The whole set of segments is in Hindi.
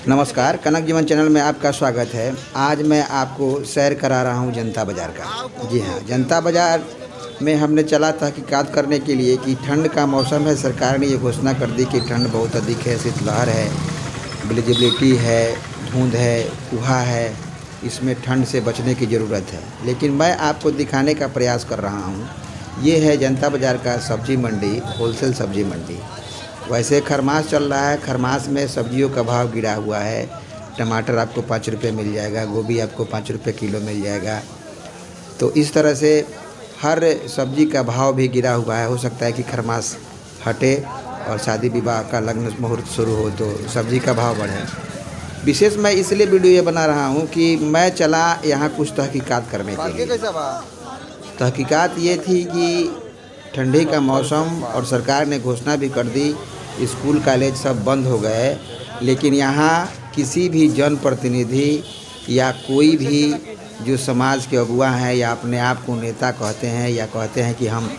नमस्कार, कनक जीवन चैनल में आपका स्वागत है। आज मैं आपको सैर करा रहा हूं जनता बाज़ार का। जी हाँ, जनता बाज़ार में हमने चला तहकीकात करने के लिए कि ठंड का मौसम है। सरकार ने ये घोषणा कर दी कि ठंड बहुत अधिक है, शीतलहर है, विजिबिलिटी है, धुंध है, कुहा है, इसमें ठंड से बचने की ज़रूरत है। लेकिन मैं आपको दिखाने का प्रयास कर रहा हूँ। ये है जनता बाज़ार का सब्जी मंडी, होलसेल सब्जी मंडी। वैसे खरमास चल रहा है, खरमास में सब्जियों का भाव गिरा हुआ है। टमाटर आपको 5 रुपये मिल जाएगा, गोभी आपको 5 रुपये किलो मिल जाएगा। तो इस तरह से हर सब्जी का भाव भी गिरा हुआ है। हो सकता है कि खरमास हटे और शादी विवाह का लग्न मुहूर्त शुरू हो तो सब्जी का भाव बढ़े। विशेष मैं इसलिए वीडियो ये बना रहा हूँ कि मैं चला यहाँ कुछ तहकीकात करने के लिए। तहकीकात ये थी कि ठंडी का मौसम और सरकार ने घोषणा भी कर दी, स्कूल कॉलेज सब बंद हो गए। लेकिन यहाँ किसी भी जनप्रतिनिधि या कोई भी जो समाज के अगुआ हैं या अपने आप को नेता कहते हैं या कहते हैं कि हम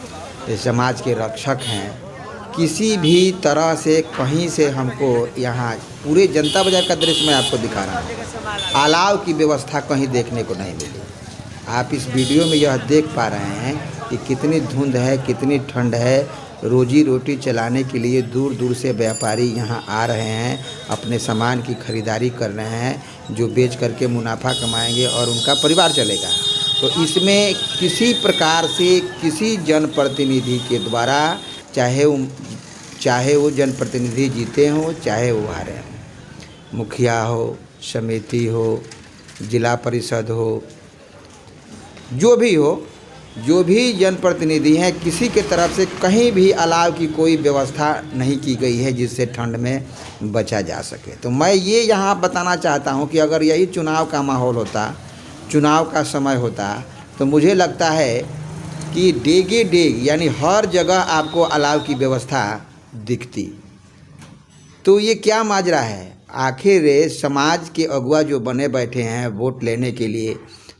समाज के रक्षक हैं, किसी भी तरह से कहीं से हमको यहाँ पूरे जनता बाज़ार का दृश्य मैं आपको दिखा रहा हूँ, अलाव की व्यवस्था कहीं देखने को नहीं मिली। आप इस वीडियो में यह देख पा रहे हैं कि कितनी धुंध है, कितनी ठंड है। रोजी रोटी चलाने के लिए दूर दूर से व्यापारी यहाँ आ रहे हैं, अपने सामान की खरीदारी कर रहे हैं, जो बेच करके मुनाफा कमाएंगे और उनका परिवार चलेगा। तो इसमें किसी प्रकार से किसी जनप्रतिनिधि के द्वारा, चाहे वो जनप्रतिनिधि जीते हों चाहे वो हारे हों, मुखिया हो, समिति हो, जिला परिषद हो, जो भी जनप्रतिनिधि हैं, किसी के तरफ से कहीं भी अलाव की कोई व्यवस्था नहीं की गई है जिससे ठंड में बचा जा सके। तो मैं ये यहाँ बताना चाहता हूँ कि अगर यही चुनाव का माहौल होता, चुनाव का समय होता, तो मुझे लगता है कि डेगे डेग यानी हर जगह आपको अलाव की व्यवस्था दिखती। तो ये क्या माजरा है? आखिर समाज के अगुआ जो बने बैठे हैं वोट लेने के लिए,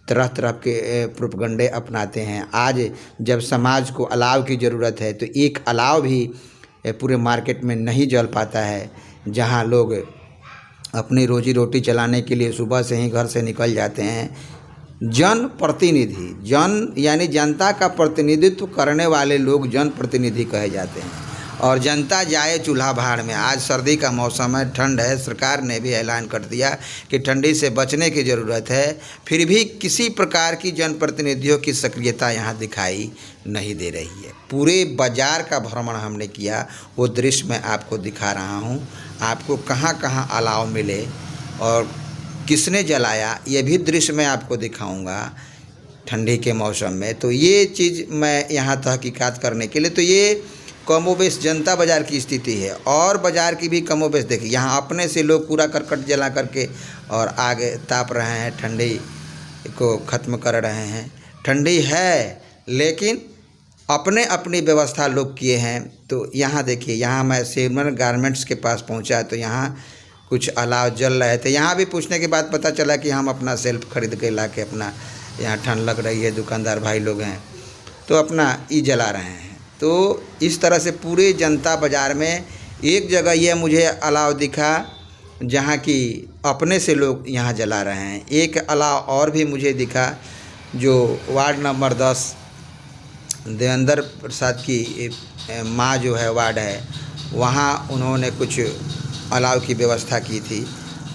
तरह तरह के प्रोपगंडे अपनाते हैं। आज जब समाज को अलाव की ज़रूरत है तो एक अलाव भी पूरे मार्केट में नहीं जल पाता है, जहां लोग अपनी रोजी रोटी चलाने के लिए सुबह से ही घर से निकल जाते हैं। जनप्रतिनिधि, जन यानी जनता का प्रतिनिधित्व करने वाले लोग जनप्रतिनिधि कहे जाते हैं। और जनता जाए चूल्हा भाड़ में। आज सर्दी का मौसम है, ठंड है, सरकार ने भी ऐलान कर दिया कि ठंडी से बचने की ज़रूरत है। फिर भी किसी प्रकार की जनप्रतिनिधियों की सक्रियता यहाँ दिखाई नहीं दे रही है। पूरे बाज़ार का भ्रमण हमने किया, वो दृश्य मैं आपको दिखा रहा हूँ। आपको कहाँ कहाँ अलाव मिले और किसने जलाया, ये भी दृश्य मैं आपको दिखाऊँगा ठंडी के मौसम में। तो ये चीज़ मैं यहाँ तहकीकात करने के लिए, तो ये कमोबेश जनता बाज़ार की स्थिति है। और बाज़ार की भी कमोबेश देखिए, यहाँ अपने से लोग कूड़ा करकट जला करके और आगे ताप रहे हैं, ठंडी को ख़त्म कर रहे हैं। ठंडी है लेकिन अपने अपनी व्यवस्था लोग किए हैं। तो यहाँ देखिए, यहाँ मैं सेमर गारमेंट्स के पास पहुँचा तो यहाँ कुछ अलाव जल रहे थे। यहाँ भी पूछने के बाद पता चला कि हम अपना सेल्फ खरीद के ला के अपना, यहाँ ठंड लग रही है, दुकानदार भाई लोग हैं तो अपना ई जला रहे हैं। तो इस तरह से पूरे जनता बाज़ार में एक जगह यह मुझे अलाव दिखा जहाँ की अपने से लोग यहाँ जला रहे हैं। एक अलाव और भी मुझे दिखा जो वार्ड नंबर 10 देवेंद्र प्रसाद की माँ जो है वार्ड है, वहाँ उन्होंने कुछ अलाव की व्यवस्था की थी,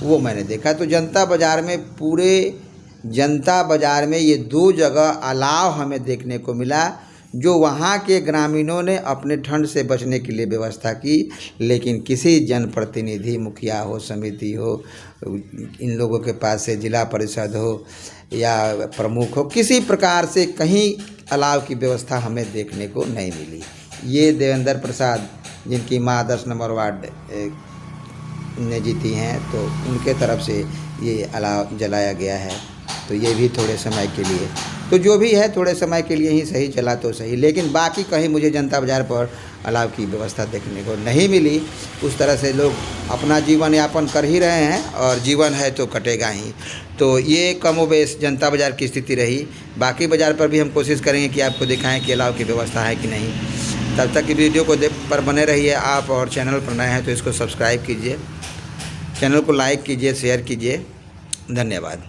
वो मैंने देखा। तो जनता बाज़ार में, पूरे जनता बाज़ार में ये 2 जगह अलाव हमें देखने को मिला, जो वहाँ के ग्रामीणों ने अपने ठंड से बचने के लिए व्यवस्था की। लेकिन किसी जनप्रतिनिधि, मुखिया हो, समिति हो, इन लोगों के पास से जिला परिषद हो या प्रमुख हो, किसी प्रकार से कहीं अलाव की व्यवस्था हमें देखने को नहीं मिली। ये देवेंद्र प्रसाद जिनकी माँ 10 नंबर वार्ड ने जीती हैं, तो उनके तरफ से ये अलाव जलाया गया है। तो ये भी थोड़े समय के लिए, तो जो भी है थोड़े समय के लिए ही सही चला तो सही, लेकिन बाकी कहीं मुझे जनता बाज़ार पर अलाव की व्यवस्था देखने को नहीं मिली। उस तरह से लोग अपना जीवन यापन कर ही रहे हैं और जीवन है तो कटेगा ही। तो ये कमोबेश जनता बाज़ार की स्थिति रही। बाकी बाज़ार पर भी हम कोशिश करेंगे कि आपको दिखाएं कि अलाव की व्यवस्था है कि नहीं। तब तक की वीडियो को पर बने रहिए आप, और चैनल पर नए हैं तो इसको सब्सक्राइब कीजिए। चैनल को लाइक कीजिए, शेयर कीजिए। धन्यवाद।